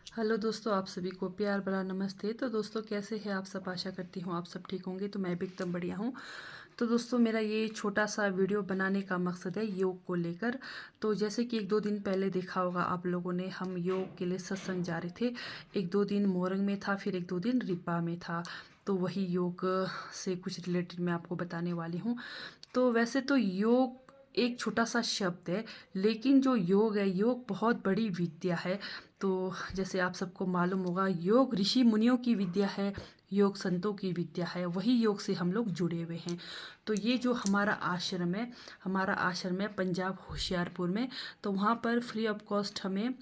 Hello दोस्तों, आप सभी को प्यार भरा नमस्ते। तो दोस्तों, कैसे हैं आप सब? आशा करती हूँ आप सब ठीक होंगे। तो मैं भी एकदम बढ़िया हूँ। तो दोस्तों, मेरा ये छोटा सा वीडियो बनाने का मकसद है योग को लेकर। तो जैसे कि 1-2 दिन पहले देखा होगा आप लोगों ने, हम योग के लिए सत्संग जा रहे थे। 1-2 दिन मोरंग में था, फिर 1-2 दिन रिब्बा में था। तो वही योग से कुछ रिलेटेड मैं आपको बताने वाली हूँ। तो वैसे तो योग एक छोटा सा शब्द है, लेकिन जो योग है, योग बहुत बड़ी विद्या है। तो जैसे आप सबको मालूम होगा, योग ऋषि मुनियों की विद्या है, योग संतों की विद्या है। वही योग से हम लोग जुड़े हुए हैं। तो ये जो हमारा आश्रम है पंजाब होशियारपुर में। तो वहाँ पर फ्री ऑफ कॉस्ट हमें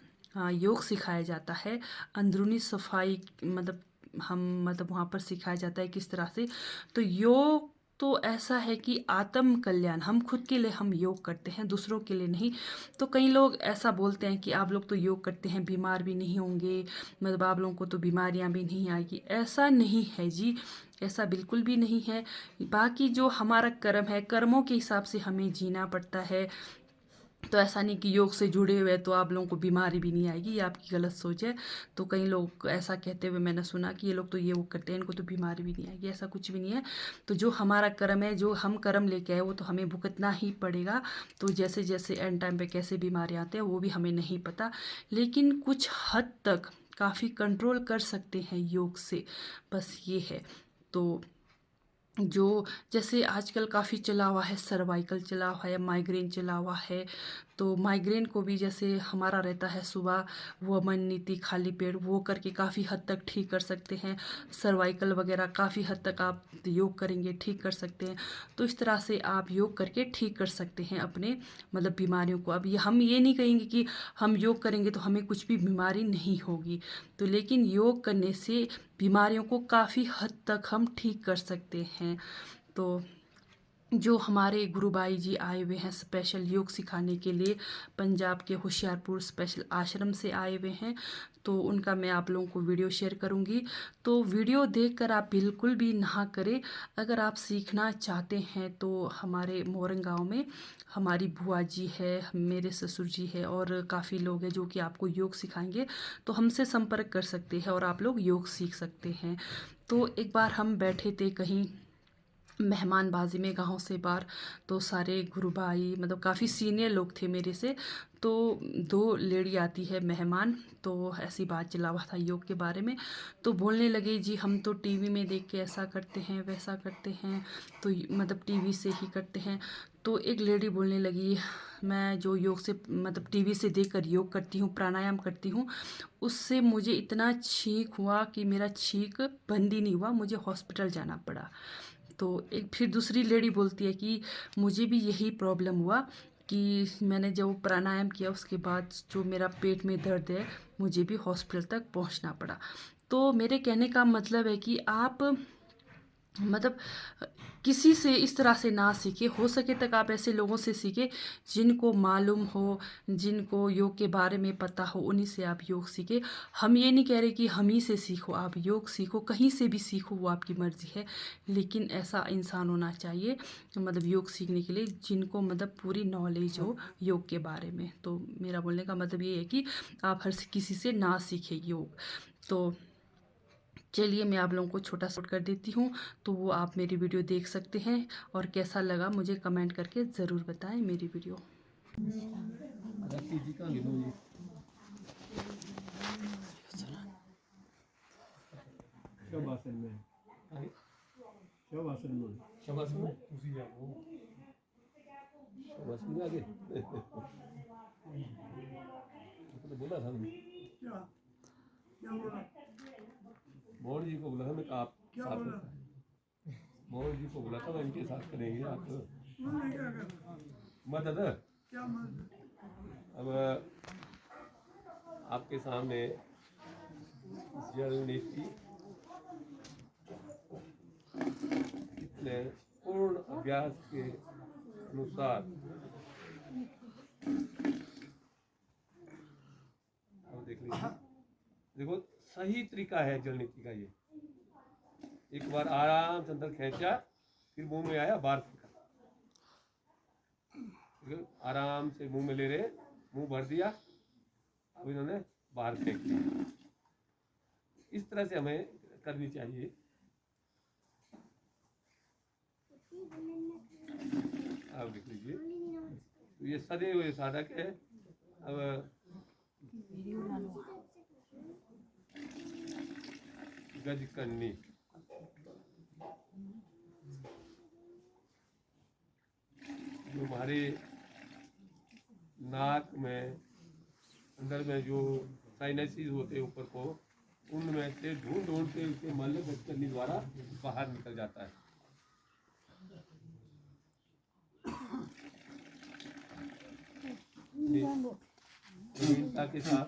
योग सिखाया जाता है। अंदरूनी सफाई मतलब वहाँ पर सिखाया जाता है किस तरह से। तो योग तो ऐसा है कि आत्म कल्याण, हम खुद के लिए हम योग करते हैं, दूसरों के लिए नहीं। तो कई लोग ऐसा बोलते हैं कि आप लोग तो योग करते हैं, बीमार भी नहीं होंगे, मतलब आप लोगों को तो बीमारियां भी नहीं आएगी। ऐसा नहीं है जी, ऐसा बिल्कुल भी नहीं है। बाकी जो हमारा कर्म है, कर्मों के हिसाब से हमें जीना पड़ता है। तो ऐसा नहीं कि योग से जुड़े हुए तो आप लोगों को बीमारी भी नहीं आएगी, ये आपकी गलत सोच है। तो कई लोग ऐसा कहते हुए मैंने सुना कि ये लोग तो ये वो करते हैं, इनको तो बीमारी भी नहीं आएगी। ऐसा कुछ भी नहीं है। तो जो हमारा कर्म है, जो हम कर्म लेके आए, वो तो हमें भुगतना ही पड़ेगा। तो जैसे जैसे एंड टाइम पे कैसे बीमारी आते हैं वो भी हमें नहीं पता, लेकिन कुछ हद तक काफ़ी कंट्रोल कर सकते हैं योग से, बस ये है। तो जो जैसे आजकल काफ़ी चला हुआ है, सर्वाइकल चला हुआ है, माइग्रेन चला हुआ है। तो माइग्रेन को भी जैसे हमारा रहता है सुबह वमन नीति खाली पेट, वो करके काफ़ी हद तक ठीक कर सकते हैं। सर्वाइकल वगैरह काफ़ी हद तक आप योग करेंगे ठीक कर सकते हैं। तो इस तरह से आप योग करके ठीक कर सकते हैं अपने बीमारियों को। अब ये हम ये नहीं कहेंगे कि हम योग करेंगे तो हमें कुछ भी बीमारी नहीं होगी। तो लेकिन योग करने से बीमारियों को काफ़ी हद तक हम ठीक कर सकते हैं। तो जो हमारे गुरुबाई जी आए हुए हैं स्पेशल योग सिखाने के लिए, पंजाब के होशियारपुर स्पेशल आश्रम से आए हुए हैं। तो उनका मैं आप लोगों को वीडियो शेयर करूंगी। तो वीडियो देखकर आप बिल्कुल भी ना करें। अगर आप सीखना चाहते हैं तो हमारे मोरंग गांव में हमारी बुआ जी है, मेरे ससुर जी है और काफ़ी लोग हैं जो कि आपको योग सिखाएंगे। तो हमसे संपर्क कर सकते हैं और आप लोग योग सीख सकते हैं। तो एक बार हम बैठे थे कहीं मेहमानबाजी में गांव से बाहर। तो सारे गुरु भाई काफ़ी सीनियर लोग थे मेरे से। तो 2 लेडी आती है मेहमान। तो ऐसी बात चला हुआ था योग के बारे में। तो बोलने लगे जी हम तो टीवी में देख के ऐसा करते हैं वैसा करते हैं, तो टीवी से ही करते हैं। तो एक लेडी बोलने लगी, मैं जो योग से टीवी से देखकर योग करती हूँ, प्राणायाम करती हूँ, उससे मुझे इतना छींक हुआ कि मेरा छींक बंद ही नहीं हुआ, मुझे हॉस्पिटल जाना पड़ा। तो एक फिर दूसरी लेडी बोलती है कि मुझे भी यही प्रॉब्लम हुआ कि मैंने जब प्राणायाम किया उसके बाद जो मेरा पेट में दर्द है, मुझे भी हॉस्पिटल तक पहुंचना पड़ा। तो मेरे कहने का मतलब है कि आप मतलब किसी से इस तरह से ना सीखे, हो सके तक आप ऐसे लोगों से सीखे जिनको मालूम हो, जिनको योग के बारे में पता हो, उन्हीं से आप योग सीखे। हम ये नहीं कह रहे कि हम ही से सीखो, आप योग सीखो, कहीं से भी सीखो, वो आपकी मर्जी है। लेकिन ऐसा इंसान होना चाहिए योग सीखने के लिए जिनको पूरी नॉलेज हो योग के बारे में। तो मेरा बोलने का मतलब ये है कि आप हर किसी से ना सीखे योग। तो चलिए मैं आप लोगों को छोटा शॉर्ट कर देती हूँ। तो वो आप मेरी वीडियो देख सकते हैं और कैसा लगा मुझे कमेंट करके ज़रूर बताएं मेरी वीडियो। शवासन में शवासन में शवासन में ਤੁਸੀਂ ਜਾਓ शवासन में आगे तो बोला था क्या क्या बोला मोहन जी को बोला था मैं आप क्या बोला मोहन जी को बोला था मैं इनके साथ करेंगे आप मदद क्या मदद। अब आपके सामने जल नीति कितने पूर्ण अभ्यास के अनुसार अब देख लीजिए, देखो सही तरीका है जल नीति का। ये एक बार आराम से अंदर खींचा, फिर मुंह में आया, बाहर फेंका। आराम से मुंह में ले रहे, मुंह भर दिया, अब इन्होंने बाहर फेंक दिया। इस तरह से हमें करनी चाहिए। आप देख लीजिए, तो ये सदे हुए साधक है। अब गज करनी, जो हमारे नाक में अंदर में जो साइनसिस होते हैं ऊपर को, उनमें से ढूंढ ढूंढ के उसके मल गज करनी द्वारा बाहर निकल जाता है। प्रवीणता के साथ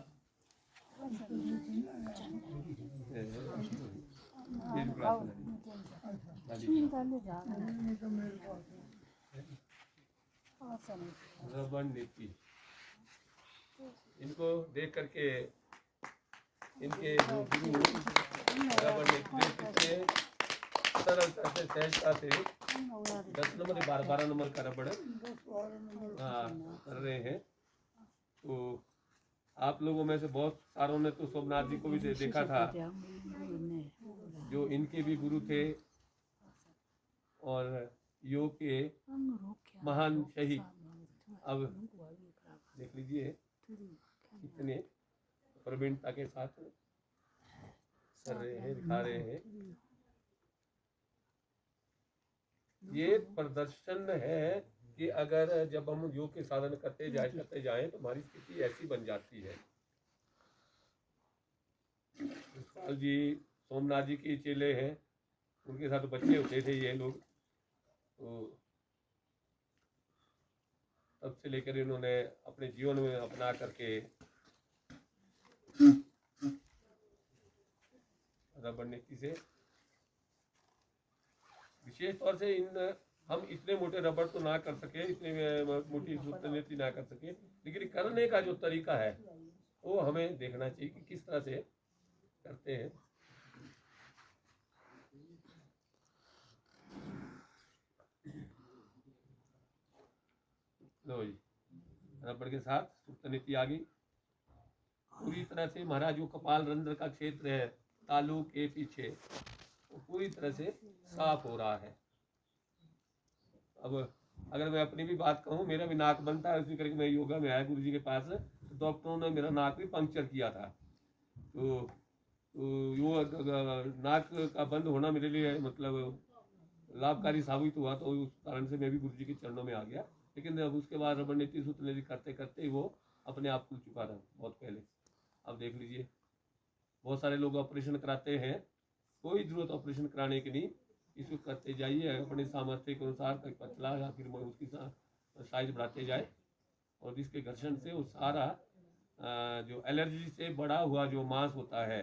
रबड़ नीति, इनको देख करके इनके जो गुरु रबड़ नीति कितने सरलता से सहजता से 10 नंबर 12 नंबर का रबड़ कर रहे हैं। तो आप लोगों में से बहुत सारों ने तो सोमनाथ जी को भी देखा था, जो इनके भी गुरु थे और योग के महान शहीद। अब देख लीजिए कितने प्रवीणता के साथ कर रहे हैं, दिखा रहे हैं। ये प्रदर्शन है कि अगर जब हम योग के साधन करते जाएं तो हमारी स्थिति ऐसी बन जाती है। विशाल जी सोमनाथ जी के चेले हैं, उनके साथ बच्चे होते थे ये लोग, तो तब से लेकर इन्होंने अपने जीवन में अपना करके रबड़ नीति से विशेष तौर से हम इतने मोटे रबड़ तो ना कर सके, इतने मोटी सूत्र नीति ना कर सके, लेकिन करने का जो तरीका है वो हमें देखना चाहिए कि किस तरह से करते हैं। लो जी, रबड़ के साथ सूत्र नीति आ गई। पूरी तरह से महाराज जो कपाल रंध्र का क्षेत्र है तालू के पीछे, वो पूरी तरह से साफ हो रहा है। अब अगर मैं अपनी भी बात कहूँ, मेरा भी नाक बनता है, उसी करके मैं योगा में आया गुरु जी के पास, तो डॉक्टरों ने मेरा नाक भी पंक्चर किया था। तो नाक का बंद होना मेरे लिए मतलब लाभकारी साबित हुआ, तो उस कारण से मैं भी गुरु जी के चरणों में आ गया। लेकिन अब उसके बाद रबड़ नीति सूत्र नीति करते करते वो अपने आप खुल चुका था बहुत पहले। अब देख लीजिए, बहुत सारे लोग ऑपरेशन कराते हैं, कोई जरूरत ऑपरेशन कराने की नहीं, इसको करते जाइए अपने सामर्थ्य के अनुसार, तक पतला या फिर उसकी साइज बढ़ाते जाए, और जिसके घर्षण से वो सारा जो एलर्जी से बड़ा हुआ जो मांस होता है,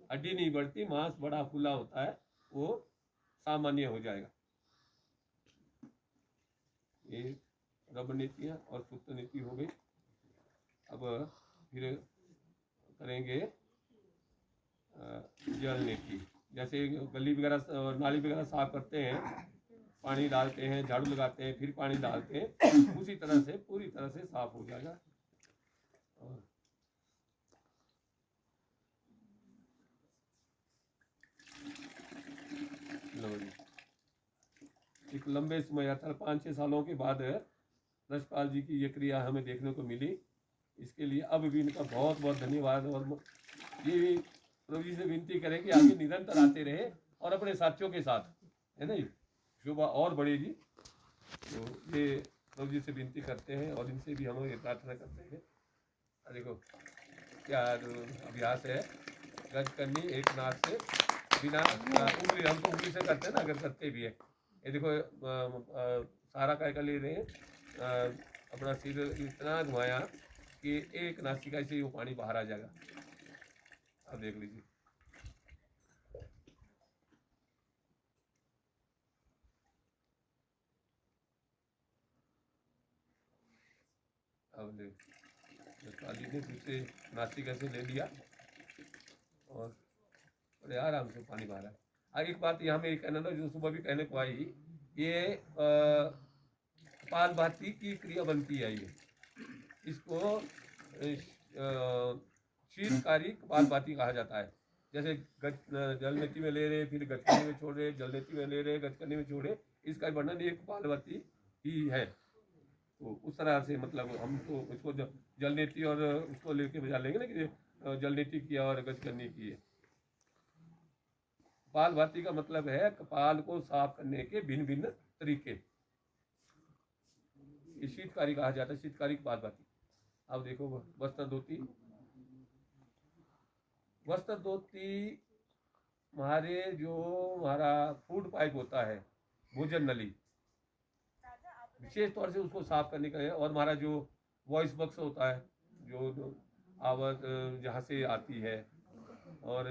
हड्डी नहीं बढ़ती, मांस बड़ा फूला होता है, वो सामान्य हो जाएगा। ये रबड़ नीतियाँ और सूत्र नीति हो गई। अब फिर करेंगे जल नीति। जैसे गली वगैरह और नाली वगैरह साफ करते हैं, पानी डालते हैं, झाड़ू लगाते हैं, फिर पानी डालते हैं, उसी तरह से पूरी तरह से साफ हो जाएगा। और एक लंबे समय 5-6 सालों के बाद रसपाल जी की ये क्रिया हमें देखने को मिली। इसके लिए अब भी इनका बहुत बहुत धन्यवाद, और ये भी प्रभु जी से विनती करें कि आगे निरंतर आते रहे और अपने साथियों के साथ, है ना, शोभा और बढ़ेगी। तो ये प्रभु जी से विनती करते हैं और इनसे भी हम ये प्रार्थना करते हैं। देखो क्या अभ्यास है, गज करनी एक नाक से बिना उंगली, हम तो उंगली से करते हैं ना, अगर करते भी है। ये देखो सारा काय कर ले रहे हैं, अपना सिर इतना घुमाया कि एक नासिका से वो पानी बाहर आ जाएगा। अब देख लीजिए, अब काली ने दूसरे नासिका से ले लिया और बड़े आराम से पानी बाहर आया। आगे एक बात यहाँ मेरी कहना था, जो सुबह भी कहने को आई, ये कपालभाति की क्रिया बनती है। ये इसको शीतकारी कपालभाति कहा जाता है। जैसे जल नीति में ले रहे, फिर गचकनी में छोड़ रहे, जल नीति में ले रहे, गचकनी में छोड़ रहे, इसका वर्णन एक कपालभाति ही है। तो उस तरह से मतलब हम तो इसको जल नीति और उसको लेके बजा लेंगे ना कि जल नीति किया और गचकनी की है। कपालभाति का मतलब है कपाल को साफ करने के भिन्न भिन्न तरीके। ये शीतकारी कहा जाता है, शीतकारी कपालभाति। अब देखो वस्त्र धोती। वस्त्र धोती हमारा फूड पाइप होता है, भोजन नली, विशेष तौर से उसको साफ करने का है। और हमारा जो वॉइस बॉक्स होता है, जो आवाज जहाँ से आती है, और